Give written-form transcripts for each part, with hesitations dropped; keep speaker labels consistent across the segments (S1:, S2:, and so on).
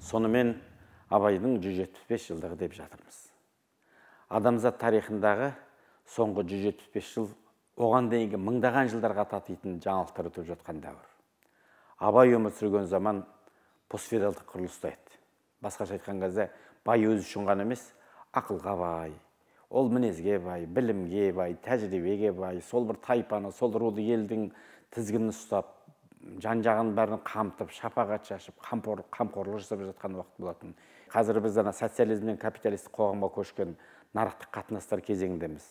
S1: Сонымен Абайдың 175 жылдығы деп жатырмыз. Адамзат тарихындағы соңғы 175 жыл оған дейінгі мыңдаған жылдарға татитын жаңалықтар өтіп жатқан дәуір. Абай өмір сүрген заман постфеодалдық құрылыста еді. Басқаша айтқан кезде бай өзі үшін ғана емес, ақылға бай, ол мінезге бай, білімге бай, тәжірибеге бай, сол бір тайпаны, сол рулы елдің тізгінін ұстап, жан-жағын бәрін қамтып, шапағат шашып, қамқорлық жасап жатқан уақыт болатын. Қазір біз социализмнен капиталистік қоғамға көшкен нарықтық қатынастар кезеңіндеміз.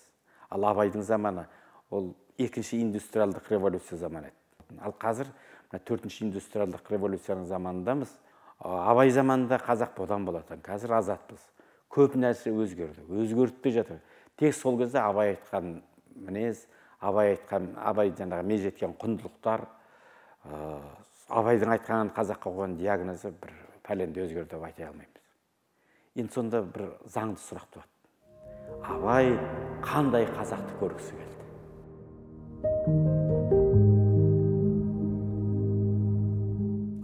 S1: Ал Абайдың заманы ол екінші индустриалдық революция заманы еді. Ал қазір төртінші индустриалдық революцияның заманындамыз. Абай заманында қазақ бодан болатын, қазір азатпыз. Көп нәрсе өзгерді, өзгеріп те жатыр. Тек сол кезде Абай айтқан мінез, Абай жаңағы мезеткен құндылықтар, Абайдың айтқан қазаққа қойған диагнозы бір пәленде өзгерді деп айта алмаймыз. Енді сонда бір заңды сұрақ туады. Абай қандай қазақты көргісі келді?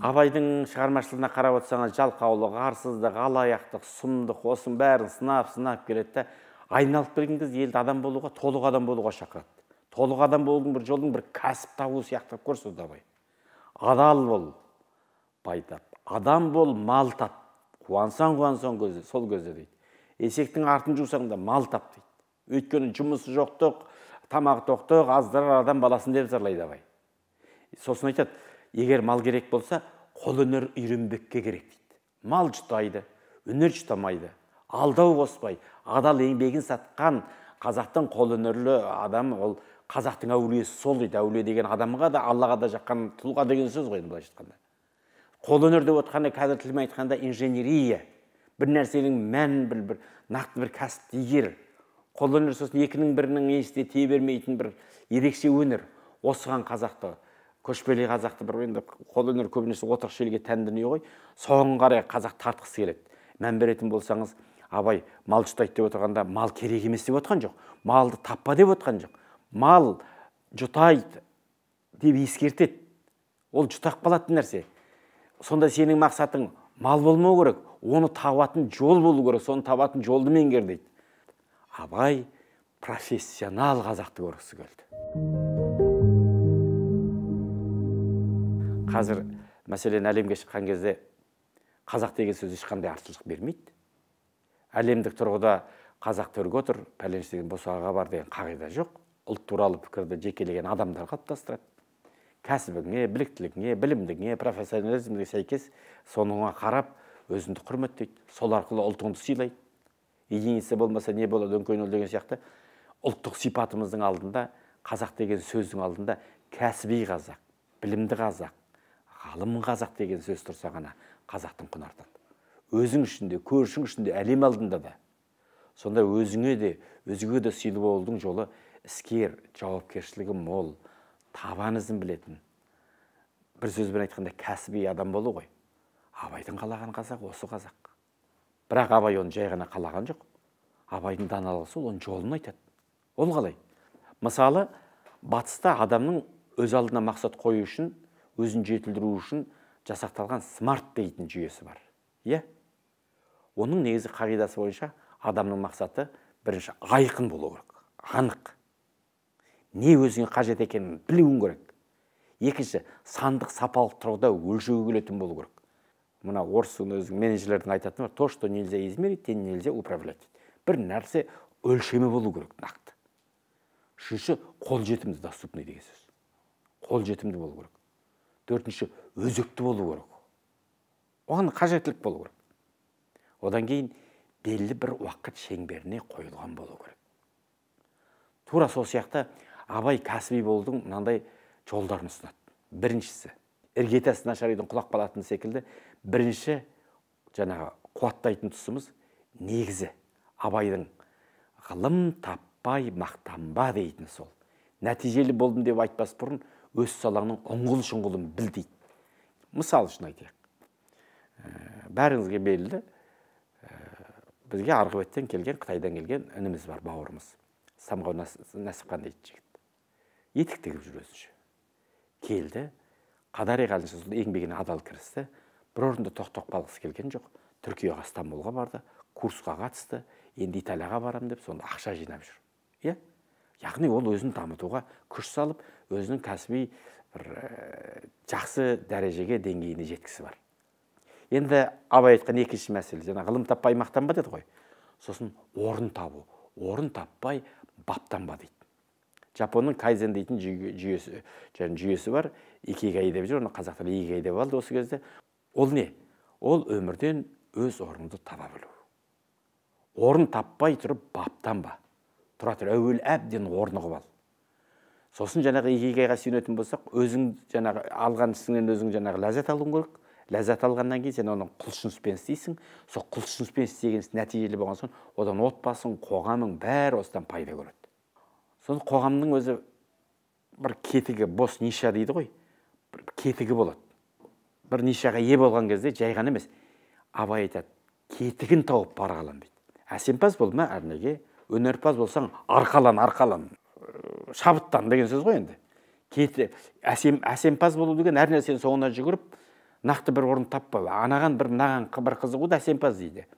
S1: Абайдың шығармашылығына қарап отырсаңыз, жалқаулық, арсыздық, алаяқтық, сұмдық, осының бәрін сынап келеді. Айналып келген кезде елді адам болуға, толық адам болуға шақырады. Толық адам болудың бір жолдың бір кәсіп табу сияқты көрсетеді Абай. Адал бол, бай тап. Адам бол, мал тап. Қуансаң сол көзде дейді. Есектің артын жусаң да мал тап дейді. Өйткені жұмысы жоқтық, тамақ тоқтық, аздырар адам баласын деп зарлайды Абай. Сосын айтады, егер мал керек болса, қолөнер үйренбекке керек дейді. Мал жұтайды, өнер жұтамайды, алдау қоспай, адал еңбегін сатқан қазақтың қолөнерлі адам, ол қазақтың әулиесі сол дейді. Әулие деген адамға да, Аллаға да жаққан тұлға деген сөз ғой, былайша айтқанда. Қолөнер деп отқанда, қазір тілмен айтқанда инженерия, бір нәрсенің мәнін бір нақты бір кәсіпті игер. Қолөнер сосын екінің бірінің еншісіне тие бермейтін бір ерекше өнер. Осыған қазақты, көшпелі қазақты бір енді қолөнер көбінесе отырықшы елге тән дүние ғой. Соған қарай қазақ тартқысы келеді. Мән беретін болсаңыз, Абай мал жұтайды деп отырғанда мал керек емес деп отқан жоқ. Малды таппа деп отқан жоқ. Мал жұтайды деп ескертеді. Ол жұтақ қалатын нәрсе. Сонда сенің мақсатың мал болмау керек, оны табатын жол болу керек, соны табатын жолды меңгер дейді. Абай профессионал қазақты көргісі келді. Қазір мәселен әлемге шыққан кезде қазақ деген сөз ешқандай артықшылық бермейді. Әлемдік тұрғыда қазақ төрге отыр, пәленше деген босаға бар деген қағида жоқ. Ұлт туралы пікірді жекелеген адамдар қалыптастырады. Кәсібіңе, біліктілігіңе, білімдігіңе, профессионализмге сәйкес соныңа қарап өзіңді құрметтейді. Сол арқылы ұлтыңды сыйлайды. Единица болмаса не болады өңкейін деген сияқты ұлттық сипатымыздың алдында, қазақ деген сөздің алдында кәсіби қазақ, білімді қазақ, ғалым қазақ деген сөз тұрса ғана қазақтың құны артады. Өзің үшін де, көршің үшін де, әлем алдында да. Сонда өзіңе де, өзге де сыйлы болудың жолы іскер, жауапкершілігі мол, табан ізін білетін. Бір сөзбен айтқанда кәсіби адам болу ғой. Абайдың қалаған қазақ осы қазақ. Бірақ Абай оны жай ғана қалаған жоқ. Абайдың даналығы сол, оның жолын айтады. Ол қалай? Мысалы, батыста адамның өз алдына мақсат қою үшін, өзін жетілдіру үшін жасақталған смарт дейтін жүйесі бар. Иә? Оның негізі қағидасы бойынша адамның мақсаты бірінші айқын болу керек, анық. Не өзіңе қажет екенін білуің керек. Екінші, сандық сапалық тұрғыда өлшеуге келетін болу керек. Мына орыстың өзінің менеджерлердің айтатыны бар, то, что нельзя измерить, тем нельзя управлять. Бір нәрсе өлшемі болу керек, нақты. Үшінші, қолжетімді, доступный деген сөз. Қолжетімді болу керек. Төртінші, өзекті болу керек. Оған қажеттілік болу керек. Одан кейін белгілі бір уақыт шеңберіне қойылған болу керек. Тура сол сияқты Абай кәсіби болудың мынандай жолдарын ұсынады. Біріншісі, іргетасы нашар үйдің құлақ қалатын секілді, бірінші жаңағы қуаттайтын тұсымыз негізі Абайдың ғылым таппай мақтанба дейтін сол. Нәтижелі болдым деп айтпас бұрын өз салаңның ұңғыл-шұңғылын біл дейді. Мысал үшін айтайық. Бәріңізге белгілі, бізге арғы беттен келген, Қытайдан келген ініміз бар, бауырымыз. Самғау Нәсіпхан дейтін жігіт. Етік тігіп жүр өзінше. Келді, қадари қалынша еңбегіне адал кірісті, бір орында тоқтап қалғысы келген жоқ. Түркияға, Стамбулға барды, курсқа қатысты, енді Италияға барам деп сонда ақша жинап жүр. Иә? Яғни ол өзін дамытуға күш салып, өзінің кәсіби бір жақсы дәрежеге, деңгейіне жеткісі бар. Енді абай айтқан екінші мәселе, жаңа ғылым таппай мақтанба деді ғой. Сосын орын табу, орын таппай баптанба дейді. Жапонның кайзен дейтін жүйесі бар. Икигай деп жүр, оны қазақтар икигай деп алды осы кезде. Ол не? Ол өмірден өз орынды таба білу. Орын таппай тұрып баптанба. Тұра тұр, әуел әбден орнығып ал. Сосын жаңағы икигайға сүйенетін болсақ, өзің жаңағы алған ісіңнен өзің жаңағы ләззат алуың керек. Ләззат алғаннан кейін сен оның құлшыныспен істейсің. Сол құлшыныспен істеген нәтижелі болған соң, одан отбасың, қоғамың бәрі осыдан пайда көреді. Сосын қоғамның өзі бір кетігі, бос ниша дейді ғой, бір кетігі болады. Бір нишаға ие болған кезде жай ғана емес. Абай айтады, кетігін тауып бара қалам дейді. Әсемпаз болма әрнеге, өнерпаз болсаң арқалан, шабыттан деген сөз ғой енді. Әсемпаз болу деген әр нәрсенің соңына жүгіріп, нақты бір орын таппа. Анаған бір қызығуды әсемпаз дейді.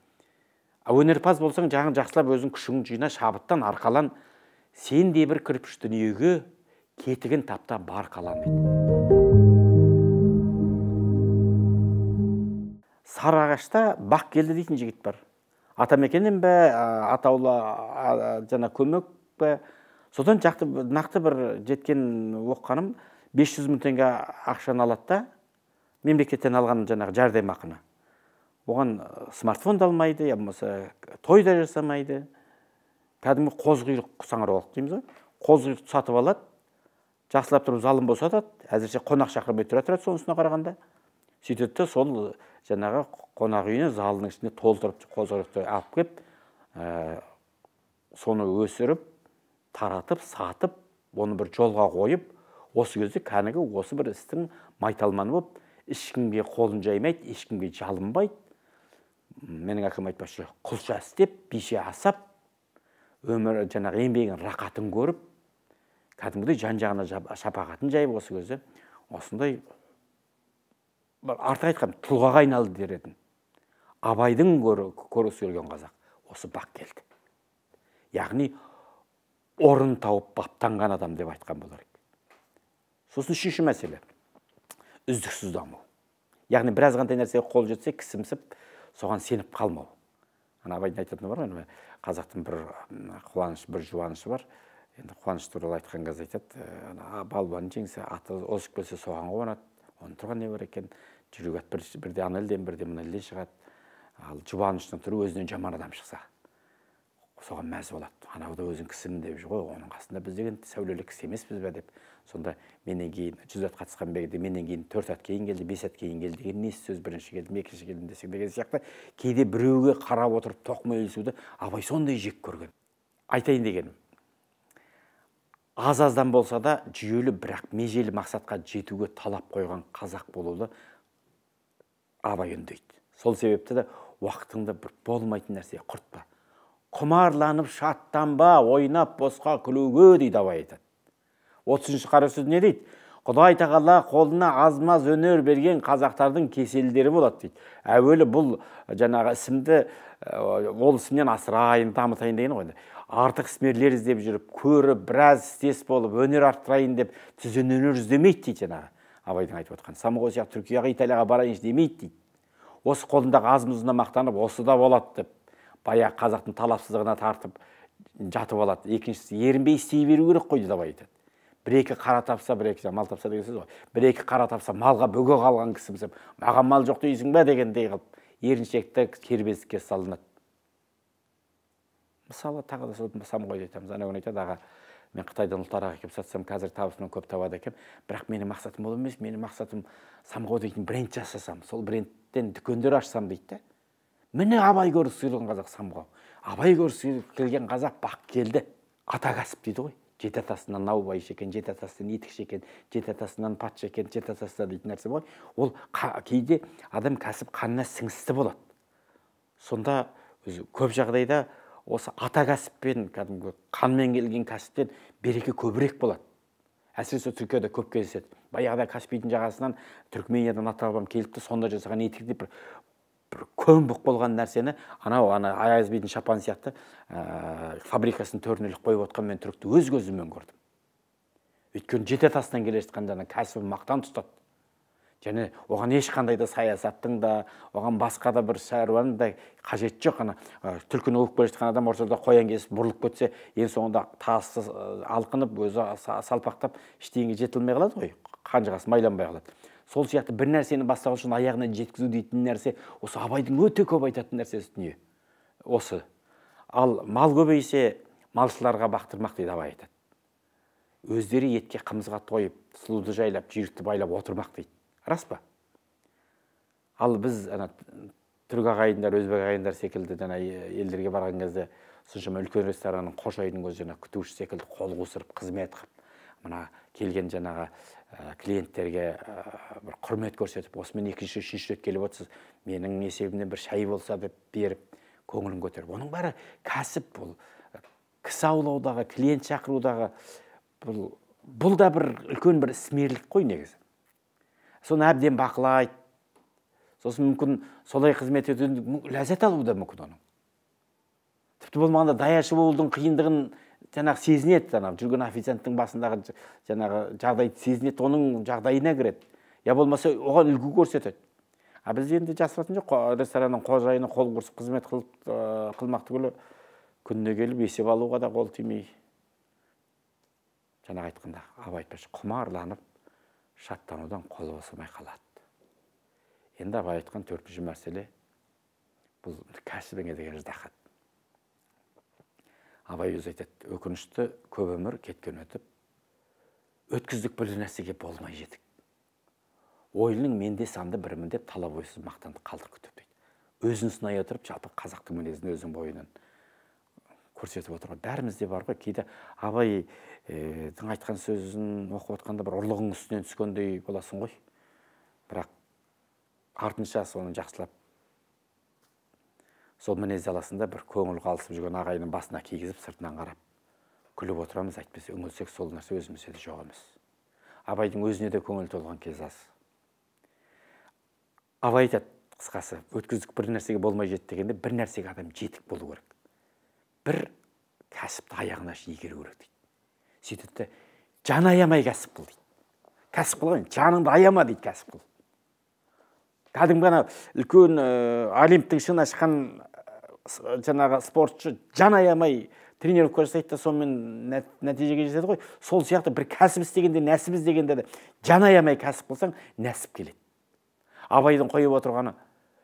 S1: Өнерпаз болсаң, жағын жақсылап өзің күшің жина, шабыттан арқалан, сен де бір кірпіш дүниеге кетігін тапта бар қалан дейді. Сарыағашта бақ келді дейтін жігіт бар. Атамекеннен бе, атаулы жана көмек бе. Содан нақты бір жеткен оққаным 500 мың теңге ақшаны алады да, мемлекеттен алған жаңағы жәрдемақыны. Оған смартфон да алмайды, я болмаса той да жасамайды. Кәдімгі қозғұйрық саңырауқұлақ дейміз ғой. Қозғұйрықты сатып алады, жақсылап тұрып залым босатады, әзірше қонақ шақырмай тұрады сонысына қарағанда. Сөйтеді, сол жаңағы қонақ үйіне залының ішіне толтырып қозғұйрықты алып кеп, соны өсіріп, таратып, сатып, оны бір жолға қойып, осы кезде кәнігі осы бір істің майталманы болып, ешкімге қолын жаймайды, ешкімге жалынбайды. Менің әкем айтпақшы, құлша істеп, бише асап, өмір жаңағы еңбегін рақатын көріп, кәдімгідей жан-жағына шапағатын жайып осы кезде, осындай артық айтқам, тұлғаға айналды дер едім. Абайдың көріс келген қазақ осы бақ келді. Яғни орын тауып баптанған адам деп айтқан болар. Сосын үшінші мәселе үздіксіз даму. Яғни біраз қандай нәрсеге қол жетсе, кісімсіп, соған сеніп қалмау. Абайдың айтатыны бар ғой, қазақтың бір қуаныш, бір жуанышы бар. Енді қуаныш туралы айтқан кезде айтады, балуан жеңсе, аты озып келсе соған қуанады. Оны тұрған не бар екен, жүрегі бірде ана елден, бірде мына елден шығады. Ал жұбаныштың түрі өзінен жаман адам шықса, соған мәз болады. Анау да өзің кісімін деп жүр ғой, оның қасында біз деген сәулелі кісі емеспіз бе деп. Сонда менен кейін 100 ат қатысқан бегде менен кейін 4 ат кейін келді, 5 ат кейін келді деген несі сөз, бірінші келдім, екінші келдім десең деген сияқты. Кейде біреуге қарап отырып тоқмейілсуді Абай сондай жек көрген. Айтайын дегенім, аз-аздан болса да жүйелі, бірақ межелі мақсатқа жетуге талап қойған қазақ болуды Абай үндейді. Сол себепті де уақытыңда бір болмайтын нәрсеге құртпа. Құмарланып шаттанба, ойнап босқа күлуге дейді Абай айтады. 30-шы қара сөз не дейді? Құдай тағала қолына аз-маз өнер берген қазақтардың кеселдері болады дейді. Әуелі бұл жаңағы ісімді, ол ісімнен асырайын, дамытайын деген ғой. Артық ісмерлер іздеп жүріп, көріп, біраз істес болып, өнер арттырайын деп, сіз өнер іздемейді дейді жаңағы. Абайдың айтып отқан. Самғау сияқты Түркияға, Италияға барайыншы демейді дейді. Осы қолындағы аз-мұзына мақтанып, осы да болады деп, баяғы қазақтың талапсыздығына тартып жатып алады. Екіншісі, ерінбей істей беру керек қой деп айтады. Бір-екі қара тапса, бір-екі мал тапса деген сөз ғой. Бір-екі қара тапса, малға бөге қалған кісімсіп, маған мал жоқ дейсің бе дегендей қылып, еріншекті кербездікке салынады. Мысалы, тағы да самғауды айтамыз. Ана күні айтады, аға, мен Қытайдан ұлтарақ кеп сатсам, қазір табысымнан көп табады екен, бірақ менің мақсатым ол емес, менің мақсатым самғау дейтін бренд жасасам, сол брендтен дүкендер ашсам дейді. Міне Абай көргісі келген қазақ самғау. Абай көргісі келген қазақ бақ келді. Ата кәсіп дейді ғой. Жеті атасынан наубайшы екен, жеті атасынан етікші екен, жеті атасынан патша екен, жеті атасынан дейтін нәрсе ғой. Ол кейде адам кәсіп қанына сіңісті болады. Сонда көп жағдайда осы ата кәсіппен, қанмен келген кәсіптен береке көбірек болады. Әсіресе Түркияда көп кездеседі. Баяғыда Каспийдің жағасынан Түркмениядан ата бабам келіпті, сонда жасаған етікте бір көмбік болған нәрсені ана Аяз бидің шапаны сияқты фабрикасының төріне іліп қойып отқан мен түрікті өз көзіммен көрдім. Өйткені жете тастан келе жатқан жаңа кәсібін мақтан тұтады. Және оған ешқандай да саясаттың да, оған басқа да бір шаруаның да қажет жоқ. Түлкіні ұлып келе жатқан адам ортада қоян кесіп бұрылып кетсе, ең соңында тасы алқынып, өзі салпақтап, ештеңеге жетілмей қалады ғой, қанжығасы майланбай қалады. Сол сияқты бір нәрсені бастау үшін аяғына жеткізу дейтін нәрсе, осы Абайдың өте көп айтатын нәрсесі дүние. Осы. Ал мал көбейсе, малшыларға бақтырмақ дейді Абай айтады. Өздері етке қымызға тойып, сұлуды жайлап, жүйрікті байлап отырмақ дейді. Рас па? Ал біз түрік ағайындар, өзбек ағайындар секілді елдерге барған кезде соншама үлкен ресторанның қожайынның өзі күтуші секілді қол қусырып қызмет қылып, мына келген жаңағы клиенттерге бір құрмет көрсетіп, осымен екінші, үшінші рет келіп отырсыз, менің есебімнен бір шай болса деп беріп, көңілін көтеріп. Оның бәрі кәсіп, бұл кісі аулаудағы, клиент шақырудағы, бұл да бір үлкен бір ісмерлік қой негізі. Соны әбден бақылайды. Сосын мүмкін солай қызмет етудің ләззат алуы да мүмкін оның. Тіпті болмағанда даяшы болудың қиындығын жаңағы сезінеді, жүрген официанттың басындағы жаңағы жағдайды сезінеді, оның жағдайына кіреді. Я болмаса оған үлгі көрсетеді. Біз енді жасыратын жоқ, ресторанның қожайыны қол қусырып қызмет қылмақ түгілі күніне келіп есеп алуға да қол тимей. Жаңағы айтқанда Абай айтпақшы, құмарланып шаттанудан қол босамай қалады. Енді Абай айтқан төртінші мәселе бұл кәсібіңе деген ыждахат. Абай өзі айтады, өкінішті көп өмір кеткен өтіп, өткіздік бір нәрсеге болмай жетік. Ойының менде санды бірімін деп талап ойсыз мақтанды қалдыр күтіп дейді. Өзін сынай отырып, жалпы қазақтың мінезін өзінің бойынан көрсетіп отырған. Бәрімізде бар ғой, кейде Абайдың айтқан сөзін оқып отқанда бір ұрлығың үстінен түскендей боласың ғой. Бірақ артынша соны жақсылап сол мінезді аласында бір көңіл қалысып жүрген ағайының басына кигізіп, сыртынан қарап, күліп отырамыз, әйтпесе үңілсек сол нәрсе өзімізде де жоқ емес. Абайдың өзіне де көңіл толған кез аз. Абай айтады, қысқасы, өткіздік бір нәрсеге болмай жетті дегенде, бір нәрсеге адам жетік болу керек. Бір кәсіпті аяғына шейін игеру керек дейді. Сөйтеді, жан аямай кәсіп қыл дейді. Кәсіп қылған, жаныңды аяма дейді, кәсіп қыл. Кәдімгі үлкен олимптің шыңына шыққан жаңағы спортшы жан аямай тренировка жасайды да сонымен нәтижеге жетеді ғой. Сол сияқты бір кәсіп істегенде, нәсіп іздегенде де жан аямай кәсіп қылсаң, нәсіп келеді. Абайдың қойып отырғаны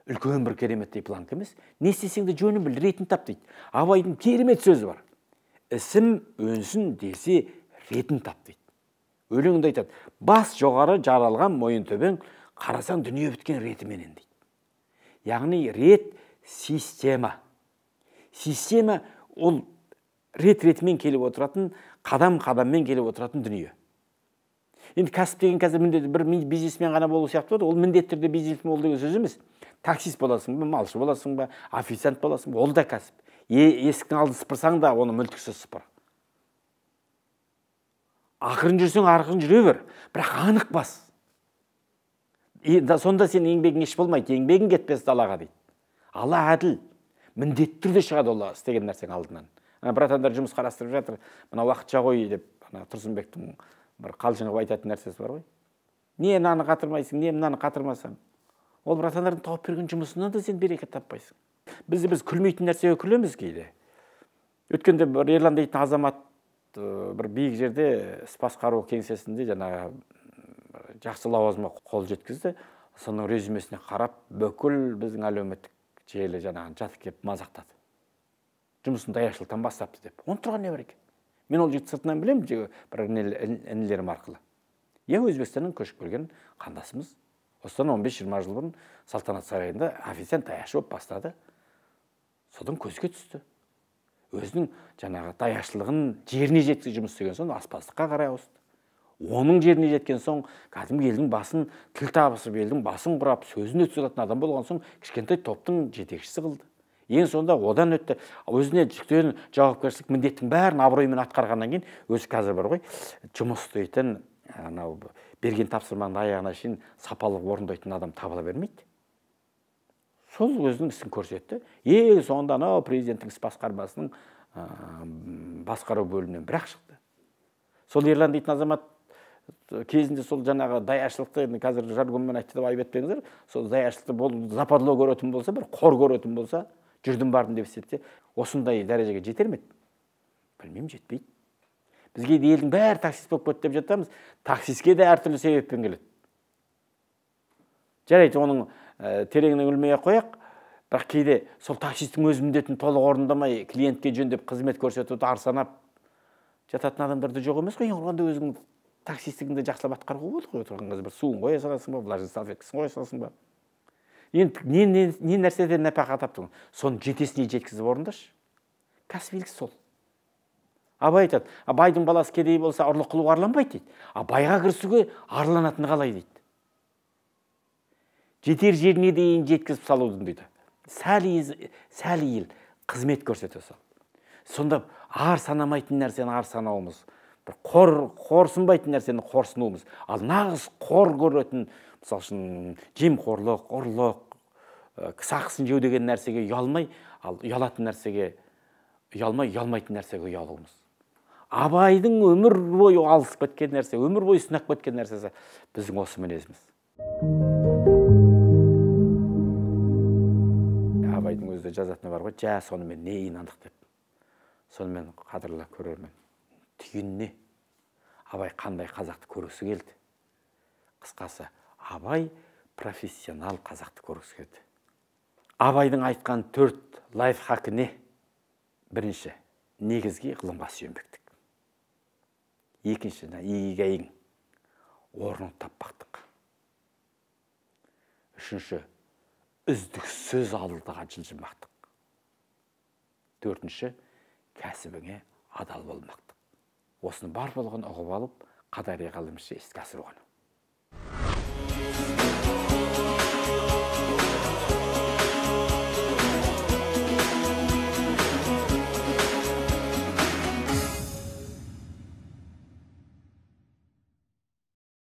S1: үлкен бір кереметтей планка емес. Не істесең де жөнін біл, ретін тап дейді. Абайдың керемет сөзі бар. Ісім өнсін десе ретін тап дейді. Өлеңінде айтады, бас жоғары жаралған мойын төбең, қарасаң дүние біткен ретіменен дейді. Яғни рет система. Система ол рет-ретімен келіп отыратын, қадам-қадаммен келіп отыратын дүние. Енді кәсіп деген қазір міндетті бір бизнесмен ғана болу сияқты болады. Ол міндетті түрде бизнесмен ол деген сөз емес. Таксист боласың ба, малшы боласың ба, официант боласың ба, ол да кәсіп. Есіктің алдын сыпырсаң да, оны мүлтіксіз сыпыр. Ақырын жүрсең, арқырын жүре бер, бірақ анық бас. Сонда сен еңбегің еш болмайды, еңбегің кетпес далаға дейді. Алла әділ, міндетті түрде шығады ол істеген нәрсең алдынан. Братандар жұмыс қарастырып жатыр, мына уақытша ғой деп, Тұрсынбектің бір қалжыңып айтатын нәрсесі бар ғой. Не мынаны қатырмайсың, не мынаны қатырмасаң. Ол братандардың тауып берген жұмысынан да сен берекет таппайсың. Біз күлмейтін нәрсеге күлеміз кейде. Өткенде бір Ерлан дейтін азамат бір биік жерде іс басқару кеңсесінде жаңағы жақсы лауазымға қол жеткізді. Соның резюмесіне қарап, бүкіл біздің әлеуметтік желі жаңағы жатып келіп мазақтады. Жұмысын даяшылықтан бастапты деп. Оны тұрған не бар екен? Мен ол жігітті сыртынан білемін, бір інілерім арқылы. Өзбекстаннан көшіп келген қандасымыз. Осыдан 15-20 жыл бұрын салтанат сарайында официант даяшы болып бастады. Содан көзге түсті. Өзінің жаңағы даяшылығын жеріне жеткізіп жұмыс істеген соң аспаздыққа қарай ауысты. Оның жеріне жеткен соң, кәдімгі елдің басын тіл табысып, елдің басын құрап, сөзін өткізетін адам болған соң, кішкентай топтың жетекшісі қылды. Ең сонда одан өтті. Өзіне жүктеген жауапкершілік міндеттің бәрін абыроймен атқарғаннан кейін өзі қазір бар ғой, жұмыс істейтін, анау берген тапсырманың аяғына шейін сапалы орындайтын адам табыла бермейді. Сол өзінің ісін көрсетті. Ең соңында анау президенттің іс басқармасының басқару бөлімінен бірақ шықты. Сол Ерлан дейтін азамат кезінде сол жаңағы даяшылықты, қазір жаргонмен айтты деп айып етпеңіздер, сол даяшылықты западло көретін болса, бір қор көретін болса, жүрдім бардым деп істетсе, осындай дәрежеге жетер ме? Білмеймін, жетпейді. Бізге де елдің бәрі таксист болып кетті деп жатамыз, таксистке де әртүрлі себеппен келеді. Жарайды, оның тереңінен өлмей қояқ, бірақ кейде сол таксисттің өз міндетін толық орындамай, клиентке жөндеп қызмет көрсетуді арсанап жататын адамдар да жоқ емес қой. Онда өзің таксисттігіңді жақсылап атқаруға болады ғой. Отырған кезде бір суын қоя саласың ба, влажный салфеткасын қоя саласың ба. Енді не нәрседен нәпақа таптың? Соны жетесіне жеткізіп орындашы. Кәсібилік сол. Абай айтады, байдың баласы кедей болса, ұрлық қылуға арланбайды дейді. Байға кірісуге арланатыны қалай дейді. Жетер жеріне дейін жеткізіп салудың дейді. Сәл ел қызмет көрсете сал. Сонда ар санамайтын нәрсені ар санауымыз, бір қорсынбайтын нәрсені қорсынуымыз. Ал нағыз қор көретін, мысалы үшін жемқорлық, ұрлық, сақсын жеу деген нәрсеге ұялмай, ал ұялатын нәрсеге ұялмай, ұялмайтын нәрсеге ұялуымыз. Абайдың өмір бойы алысып кеткен нәрсе, өмір бойы сынақ кеткен нәрсесі біздің осы мінезіміз. Абайдың өзі жазатыны бар ғой, жа сонымен не инандық деп. Сонымен қадірлі көрермен, түйін не? Абай қандай қазақты көргісі келді? Қысқасы, Абай профессионал қазақты көргісі келді. Абайдың айтқан 4 лайфхакі не? Бірінші, негізге ғылымға сүйенбектік. Екінші, игайың, орнын таппақтық. Үшінші, үздіксіз алдыға жылжымақтық. Төртінші, кәсібіңе адал болмақтық. Осыны бар болған ұғып алып, қадари ғалымшы іске асырған.